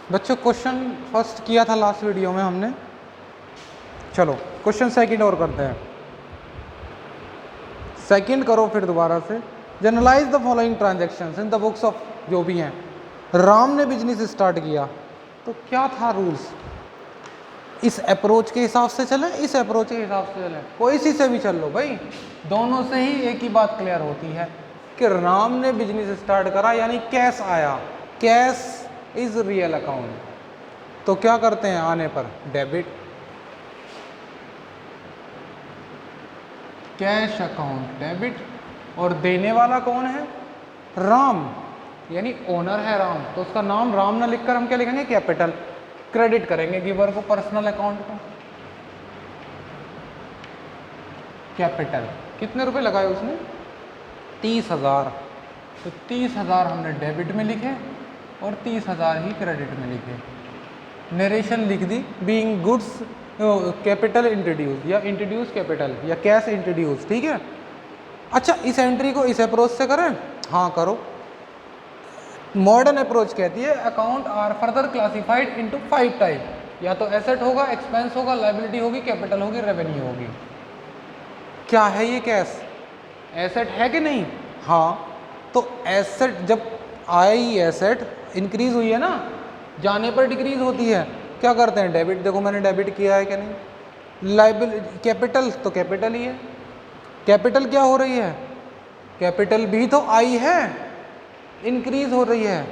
बच्चों question first किया था लास्ट वीडियो में हमने, चलो क्वेश्चन सेकंड और करते हैं। सेकंड करो फिर दोबारा से। Generalise the following transactions in the books of, जो भी हैं। राम ने बिजनेस स्टार्ट किया तो क्या था रूल्स, इस अप्रोच के हिसाब से चलें, इस अप्रोच के हिसाब से चलें, कोई सी से भी चल लो भाई, दोनों से ही एक ही बात क्लियर होती है कि राम ने बिजनेस स्टार्ट करा यानी कैश आया, कैश इज रियल अकाउंट। तो क्या करते हैं आने पर, डेबिट, कैश अकाउंट डेबिट। और देने वाला कौन है, राम, यानी ओनर है राम, तो उसका नाम राम ना लिखकर हम क्या लिखेंगे, कैपिटल। क्रेडिट करेंगे गिवर को पर्सनल अकाउंट को, कैपिटल। कितने रुपए लगाए उसने, 30,000। तो 30,000 हमने डेबिट में लिखे और 30,000 ही क्रेडिट में लिखे। नरेशन लिख दी, बीइंग गुड्स कैपिटल इंट्रोड्यूस, या इंट्रोड्यूस कैपिटल, या कैश इंट्रोड्यूस, ठीक है। अच्छा, इस एंट्री को इस अप्रोच से करें, हाँ करो। मॉडर्न अप्रोच कहती है account are further classified into 5 type, या तो एसेट होगा, एक्सपेंस होगा, लायबिलिटी होगी, कैपिटल होगी, रेवेन्यू होगी। क्या है ये कैश, एसेट है कि नहीं, हाँ। तो एसेट जब आई, एसेट इंक्रीज हुई है ना, जाने पर डिक्रीज होती है, क्या करते हैं, डेबिट। देखो मैंने डेबिट किया है कि नहीं। लायबिलिटी, कैपिटल तो कैपिटल ही है, कैपिटल क्या हो रही है, कैपिटल भी तो आई है, इंक्रीज हो रही है,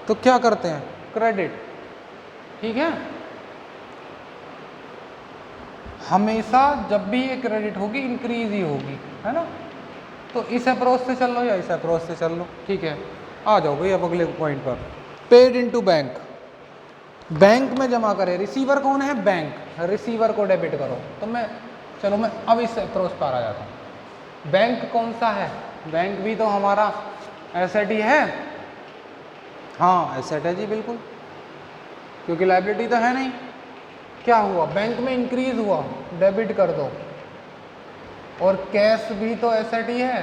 तो क्या करते हैं, क्रेडिट, ठीक है। हमेशा जब भी ये क्रेडिट होगी इंक्रीज ही होगी, है ना। तो इस अप्रोच से चल लो या इस अप्रोच से चल लो, ठीक है। आ जाओ भाई अब अगले पॉइंट पर। पेड इनटू बैंक, बैंक में जमा करे। रिसीवर कौन है, बैंक, रिसीवर को डेबिट करो। तो मैं चलो मैं अब इस अप्रोच पर आ जाता हूँ। बैंक कौन सा है, बैंक भी तो हमारा एसेट ही है, हाँ एसेट है जी बिल्कुल, क्योंकि लायबिलिटी तो है नहीं। क्या हुआ, बैंक में इंक्रीज हुआ, डेबिट कर दो। और कैश भी तो एसेट ही है,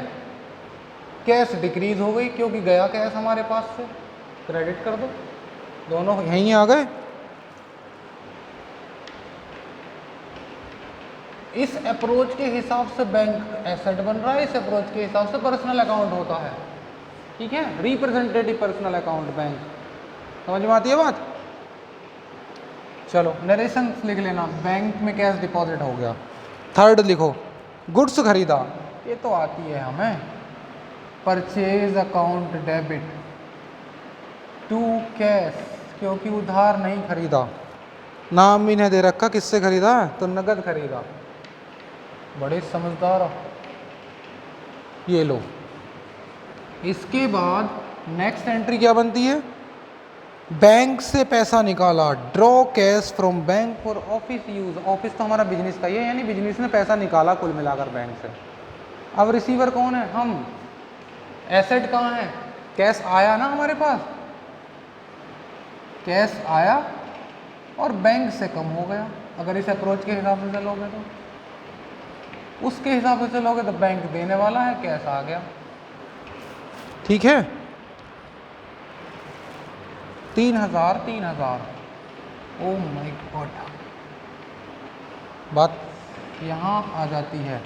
कैश डिक्रीज हो गई क्योंकि गया कैश हमारे पास से, क्रेडिट कर दो। दोनों यहीं आ गए। इस अप्रोच के हिसाब से बैंक एसेट बन रहा है, इस अप्रोच के हिसाब से पर्सनल अकाउंट होता है, ठीक है। रिप्रेजेंटेटिव पर्सनल अकाउंट बैंक, समझ में आती है बात। चलो नरेशन लिख लेना, बैंक में कैश डिपॉजिट हो गया। थर्ड लिखो, गुड्स खरीदा, ये तो आती है हमें, purchase account debit to cash, क्योंकि उधार नहीं खरीदा, नाम भी नहीं दे रखा किससे खरीदा है, तो नगद खरीदा। बड़े समझदार हो, ये लो। इसके बाद नेक्स्ट एंट्री क्या बनती है, बैंक से पैसा निकाला, draw cash from bank for office use. Office तो हमारा बिजनेस का ही है, यानी बिजनेस ने पैसा निकाला कुल मिलाकर बैंक से। अब रिसीवर कौन है, हम। एसेट कहाँ है, कैश आया ना हमारे पास, कैश आया और बैंक से कम हो गया। अगर इस अप्रोच के हिसाब से चलोगे तो, उसके हिसाब से चलोगे तो बैंक देने वाला है, कैश आ गया, ठीक है। 3,000 3,000, ओ माय गॉड, बात यहाँ आ जाती है।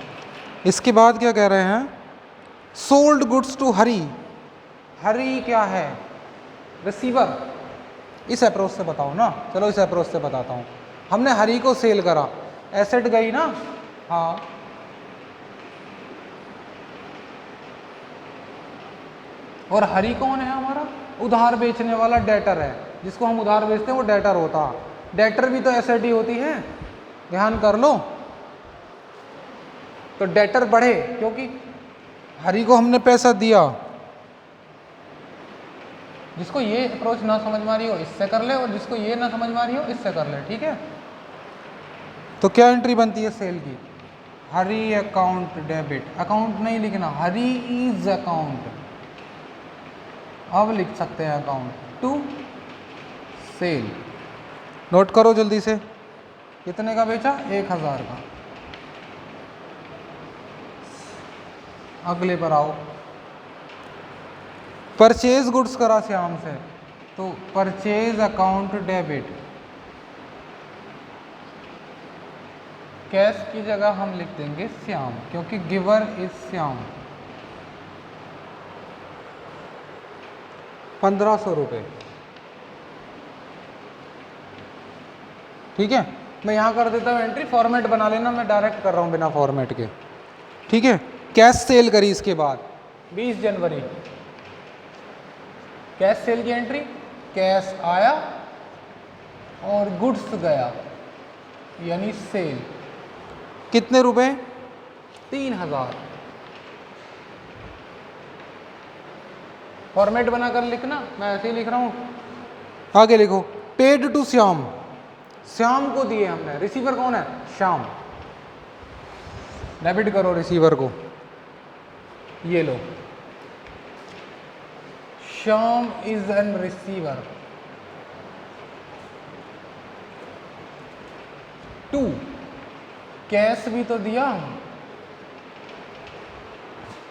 इसके बाद क्या कह रहे हैं, सोल्ड गुड्स टू हरी। हरी क्या है, रिसीवर। इस अप्रोच से बताओ ना, चलो इस अप्रोच से बताता हूँ। हमने हरी को सेल करा, एसेट गई ना, हाँ। और हरी कौन है हमारा, उधार बेचने वाला, डेटर है, जिसको हम उधार बेचते हैं वो डेटर होता। डेटर भी तो एसेट ही होती है, ध्यान कर लो। तो डेटर बढ़े क्योंकि हरी को हमने पैसा दिया। जिसको ये अप्रोच ना समझ में आ रही हो इससे कर ले, और जिसको ये ना समझ में आ रही हो इससे कर ले, ठीक है। तो क्या एंट्री बनती है सेल की, हरी अकाउंट डेबिट, अकाउंट नहीं लिखना, हरी इज अकाउंट। अब लिख सकते हैं अकाउंट टू सेल। नोट करो जल्दी से, कितने का बेचा, 1,000 का। अगले पर आओ, परचेज गुड्स करा श्याम से, तो परचेज अकाउंट डेबिट, कैश की जगह हम लिख देंगे श्याम, क्योंकि गिवर इज श्याम। 1500 रुपये, ठीक है। मैं यहाँ कर देता हूँ एंट्री, फॉर्मेट बना लेना, मैं डायरेक्ट कर रहा हूँ बिना फॉर्मेट के, ठीक है। कैश सेल करी इसके बाद 20 जनवरी, कैश सेल की एंट्री, कैश आया और गुड्स गया, यानी सेल। कितने रुपए? 3000। फॉर्मेट बनाकर लिखना, मैं ऐसे ही लिख रहा हूँ। आगे लिखो, पेड टू श्याम, श्याम को दिए हमने। रिसीवर कौन है? श्याम। डेबिट करो रिसीवर को, ये लो, Shyam is an receiver. 2, cash भी तो दिया,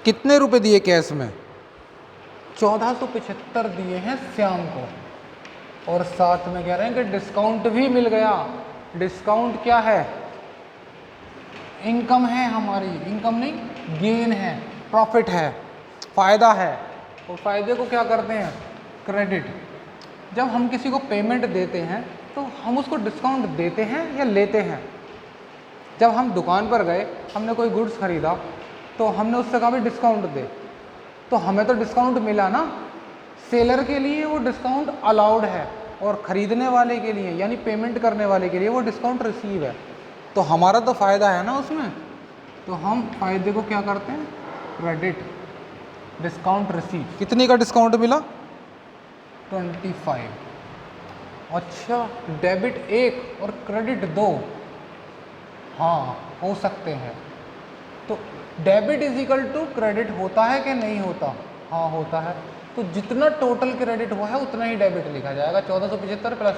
कितने रुपए दिए कैश में? 1475 दिए हैं श्याम को, और साथ में कह रहे हैं कि डिस्काउंट भी मिल गया। डिस्काउंट क्या है? इनकम है हमारी, इनकम नहीं गेन है, प्रॉफिट है, फायदा है। और फायदे को क्या करते हैं? क्रेडिट। जब हम किसी को पेमेंट देते हैं तो हम उसको डिस्काउंट देते हैं या लेते हैं? जब हम दुकान पर गए, हमने कोई गुड्स खरीदा, तो हमने उससे कहा भी डिस्काउंट दे, तो हमें तो डिस्काउंट मिला ना। सेलर के लिए वो डिस्काउंट अलाउड है, और ख़रीदने वाले के लिए यानी पेमेंट करने वाले के लिए वो डिस्काउंट रिसीव है। तो हमारा तो फ़ायदा है ना उसमें, तो हम फ़ायदे को क्या करते हैं? क्रेडिट। डिस्काउंट रिसीव, कितने का डिस्काउंट मिला? 25। अच्छा, डेबिट 1 और क्रेडिट 2, हाँ हो सकते हैं। तो debit is equal to credit होता है कि नहीं होता? हाँ होता है। तो जितना टोटल क्रेडिट हुआ है उतना ही डेबिट लिखा जाएगा, 1475 प्लस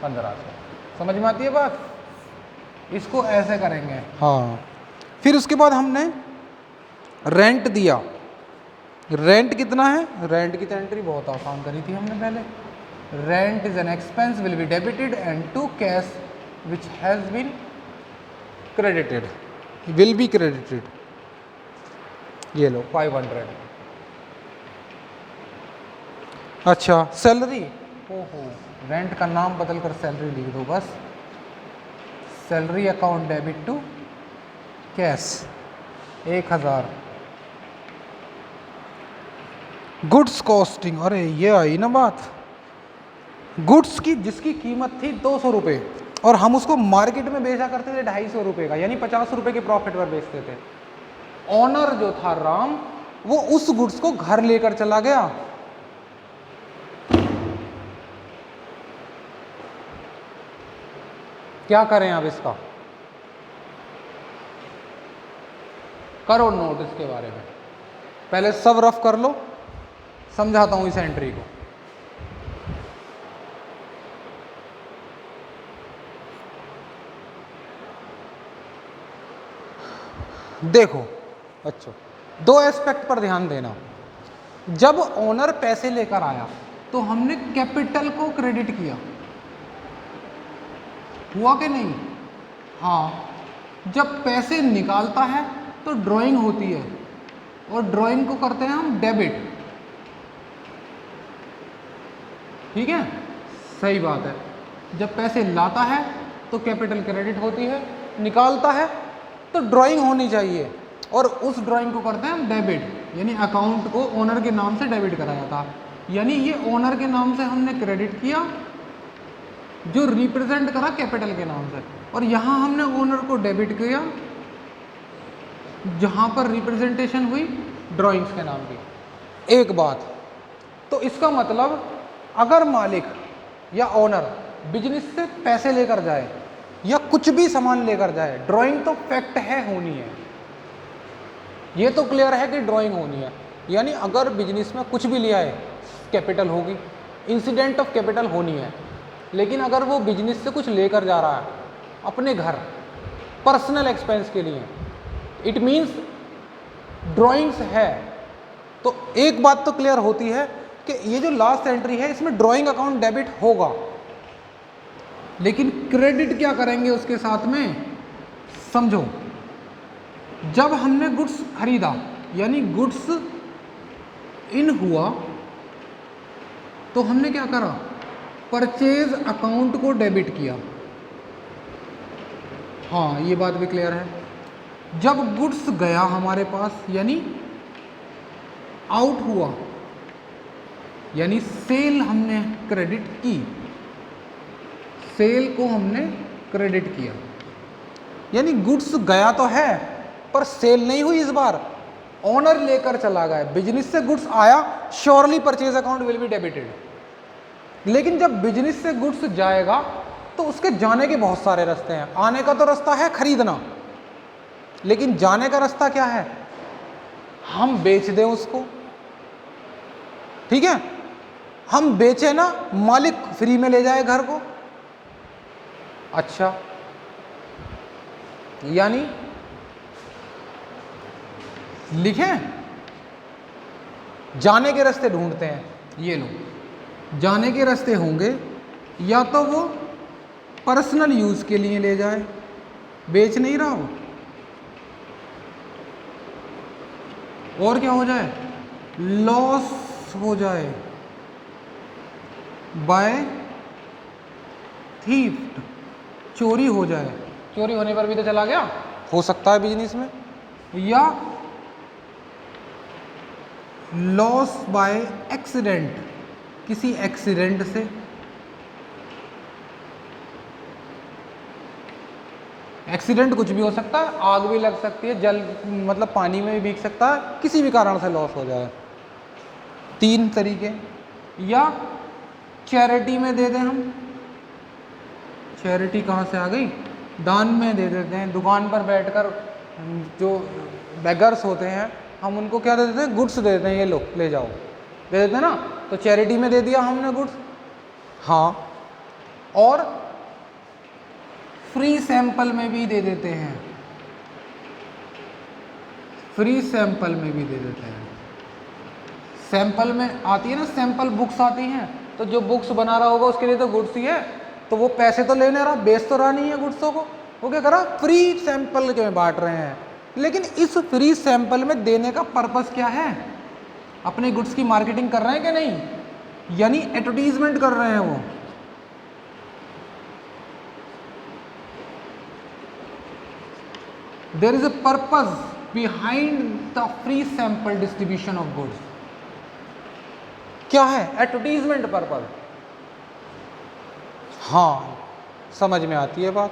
1500। समझ में आती है बात? इसको ऐसे करेंगे। हाँ, फिर उसके बाद हमने रेंट दिया। रेंट कितना है? रेंट की तो एंट्री बहुत आसान करी थी हमने पहले। Rent is an expense will be debited and to cash which has been credited, will be credited. ये लो 500। अच्छा, सैलरी, ओहो, रेंट का नाम बदलकर सैलरी लिख दो बस। Salary account debit to cash 1000। Goods costing, अरे ये आई ना बात। गुड्स की जिसकी कीमत थी 200 रुपये और हम उसको मार्केट में बेचा करते थे 250 रुपये का, यानी 50 रुपये के प्रॉफिट पर बेचते थे। ऑनर जो था राम, वो उस गुड्स को घर लेकर चला गया। क्या करें अब इसका? करो नोट इसके बारे में, पहले सब रफ कर लो, समझाता हूं इस एंट्री को। देखो, अच्छा, 2 एस्पेक्ट पर ध्यान देना। जब ओनर पैसे लेकर आया तो हमने कैपिटल को क्रेडिट किया, हुआ कि नहीं? हाँ। जब पैसे निकालता है तो ड्राइंग होती है, और ड्राइंग को करते हैं हम डेबिट, ठीक है? सही बात है। जब पैसे लाता है तो कैपिटल क्रेडिट होती है, निकालता है तो ड्राइंग होनी चाहिए, और उस ड्राइंग को करते हैं हम डेबिट, यानी अकाउंट को ओनर के नाम से डेबिट कराया था, यानी ये ओनर के नाम से हमने क्रेडिट किया जो रिप्रेजेंट करा कैपिटल के नाम से, और यहाँ हमने ओनर को डेबिट किया जहाँ पर रिप्रेजेंटेशन हुई ड्राइंग्स के नाम की। एक बात, तो इसका मतलब अगर मालिक या ओनर बिजनेस से पैसे लेकर जाए या कुछ भी सामान लेकर जाए, ड्राइंग तो फैक्ट है, होनी है। ये तो क्लियर है कि ड्राइंग होनी है, यानी अगर बिजनेस में कुछ भी लिया है कैपिटल होगी, इंसिडेंट ऑफ कैपिटल होनी है। लेकिन अगर वो बिजनेस से कुछ लेकर जा रहा है अपने घर पर्सनल एक्सपेंस के लिए, इट मीन्स ड्राइंग्स है। तो एक बात तो क्लियर होती है कि कि ये जो लास्ट एंट्री है इसमें ड्राइंग अकाउंट डेबिट होगा, लेकिन क्रेडिट क्या करेंगे उसके साथ में, समझो। जब हमने गुड्स खरीदा यानी गुड्स इन हुआ तो हमने क्या करा, परचेज अकाउंट को डेबिट किया। हाँ ये बात भी क्लियर है। जब गुड्स गया हमारे पास यानी आउट हुआ यानी सेल हमने क्रेडिट की, सेल को हमने क्रेडिट किया, यानी गुड्स गया तो है पर सेल नहीं हुई। इस बार ओनर लेकर चला गया, बिजनेस से गुड्स आया, surely purchase account will be debited. लेकिन जब बिजनेस से गुड्स जाएगा तो उसके जाने के बहुत सारे रास्ते हैं। आने का तो रास्ता है खरीदना, लेकिन जाने का रास्ता क्या है, हम बेच दें उसको, ठीक है, हम बेचे ना, मालिक फ्री में ले जाए घर को। अच्छा, यानी लिखें, जाने के रास्ते ढूंढते हैं। ये लो, जाने के रास्ते होंगे, या तो वो पर्सनल यूज के लिए ले जाए, बेच नहीं रहा हो, और क्या हो जाए, लॉस हो जाए बाय थीफ्ट, चोरी हो जाए। चोरी होने पर भी तो चला गया, हो सकता है बिजनेस में, या लॉस बाय एक्सीडेंट, किसी एक्सीडेंट से, एक्सीडेंट कुछ भी हो सकता है, आग भी लग सकती है, जल मतलब पानी में भी भीग सकता है, किसी भी कारण से लॉस हो जाए। 3 तरीके। या चैरिटी में दे दें हम, चैरिटी कहाँ से आ गई, दान में दे देते हैं। दुकान पर बैठकर जो बेगर्स होते हैं हम उनको क्या दे देते हैं, गुड्स दे देते हैं, ये लो ले जाओ, दे देते हैं ना, तो चैरिटी में दे दिया हमने गुड्स। हाँ, और फ्री सैंपल में भी दे देते हैं, फ्री सैंपल में भी दे देते हैं। सैंपल में आती है ना, सैंपल बुक्स आती हैं, तो जो बुक्स बना रहा होगा उसके लिए तो गुड्स ही है, तो वो पैसे तो लेने रहा, बेच तो रहा नहीं है गुड्सों को, वो क्या करा, फ्री सैंपल के में बांट रहे हैं। लेकिन इस फ्री सैंपल में देने का पर्पस क्या है, अपने गुड्स की मार्केटिंग कर रहे हैं कि नहीं, यानी एडवर्टीजमेंट कर रहे हैं वो। There is a purpose behind the free sample distribution of goods. क्या है, एडवर्टीजमेंट पर्पस। हाँ, समझ में आती है बात।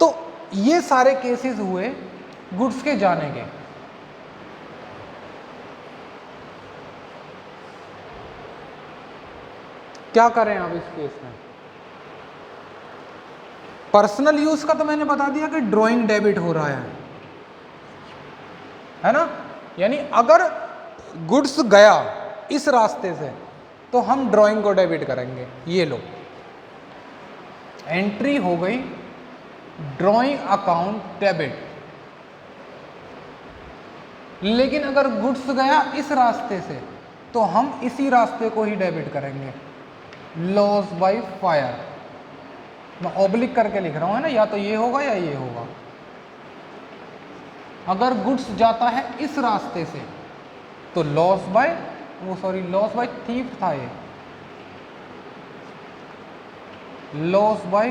तो ये सारे केसेस हुए गुड्स के जाने के। क्या करें अब इस केस में, पर्सनल यूज का तो मैंने बता दिया कि ड्राइंग डेबिट हो रहा है ना, यानी अगर गुड्स गया इस रास्ते से तो हम ड्राइंग को डेबिट करेंगे। ये लो, एंट्री हो गई ड्राइंग अकाउंट डेबिट। लेकिन अगर गुड्स गया इस रास्ते से तो हम इसी रास्ते को ही डेबिट करेंगे, लॉस बाय फायर। मैं ऑब्लिक करके लिख रहा हूं, है ना, या तो ये होगा या ये होगा। अगर गुड्स जाता है इस रास्ते से तो loss by, loss by thief था ये, लॉस बाय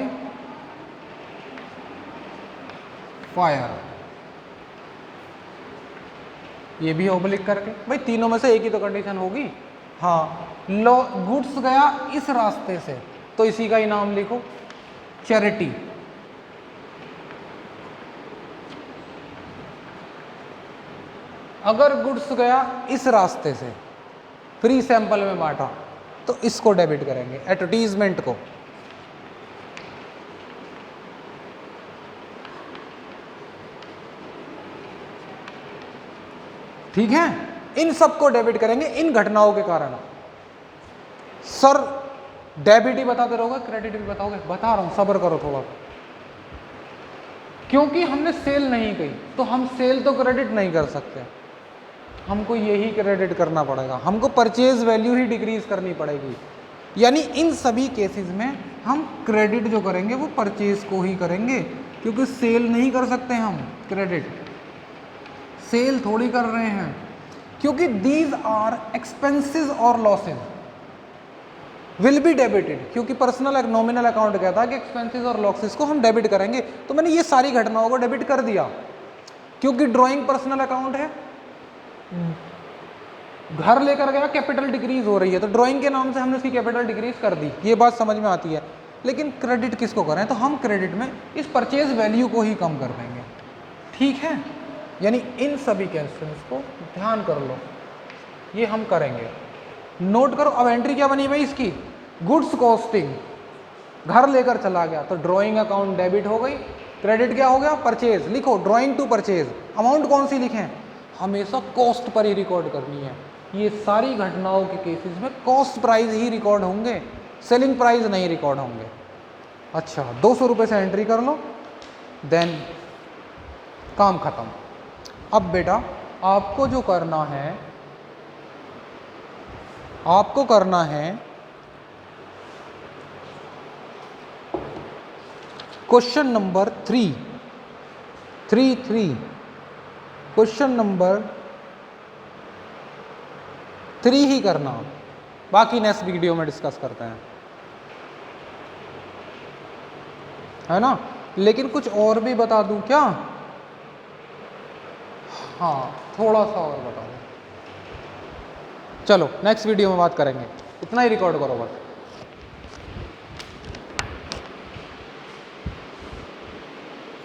फायर, ये भी ऑब्लिक करके। भाई तीनों में से एक ही तो कंडीशन होगी। हाँ, गुड्स गया इस रास्ते से तो इसी का ही नाम लिखो, चैरिटी। अगर गुड्स गया इस रास्ते से, फ्री सैंपल में बांटा, तो इसको डेबिट करेंगे, एडवर्टीजमेंट को। ठीक है, इन सबको डेबिट करेंगे इन घटनाओं के कारण। सर डेबिट ही बताते रहोगे, क्रेडिट भी बताओगे, बता रहा हूं, सब्र करो थोड़ा। क्योंकि हमने सेल नहीं की तो हम सेल तो क्रेडिट नहीं कर सकते। हमको यही क्रेडिट करना पड़ेगा, हमको परचेज वैल्यू ही डिक्रीज करनी पड़ेगी। यानी इन सभी केसेस में हम क्रेडिट जो करेंगे वो परचेज को ही करेंगे, क्योंकि सेल नहीं कर सकते हम क्रेडिट, सेल थोड़ी कर रहे हैं, क्योंकि दीज आर एक्सपेंसेस और लॉसेज विल बी डेबिटेड, क्योंकि पर्सनल नॉमिनल अकाउंट कहता है कि एक्सपेंसेस और लॉसेस को हम डेबिट करेंगे। तो मैंने ये सारी घटनाओं को डेबिट कर दिया, क्योंकि ड्राइंग पर्सनल अकाउंट है, घर लेकर गया, कैपिटल डिक्रीज हो रही है, तो ड्राइंग के नाम से हमने उसकी कैपिटल डिक्रीज कर दी, ये बात समझ में आती है। लेकिन क्रेडिट किसको करें, तो हम क्रेडिट में इस परचेज वैल्यू को ही कम कर देंगे, ठीक है। यानी इन सभी क्वेश्चंस को ध्यान कर लो, ये हम करेंगे, नोट करो। अब एंट्री क्या बनी भाई इसकी, गुड्स कॉस्टिंग, घर लेकर चला गया तो ड्राइंग अकाउंट डेबिट हो गई, क्रेडिट क्या हो गया, परचेज। लिखो ड्राइंग टू परचेज, अमाउंट कौन सी लिखें, हमेशा कॉस्ट पर ही रिकॉर्ड करनी है। ये सारी घटनाओं के केसेस में कॉस्ट प्राइस ही रिकॉर्ड होंगे, सेलिंग प्राइस नहीं रिकॉर्ड होंगे। अच्छा 200 रुपये से एंट्री कर लो, देन काम खत्म। अब बेटा आपको जो करना है, आपको करना है क्वेश्चन नंबर 3 क्वेश्चन नंबर 3 ही करना, बाकी नेक्स्ट वीडियो में डिस्कस करते हैं, है ना। लेकिन कुछ और भी बता दूं क्या, हाँ थोड़ा सा और बता दूं, चलो नेक्स्ट वीडियो में बात करेंगे, इतना ही रिकॉर्ड करो बस।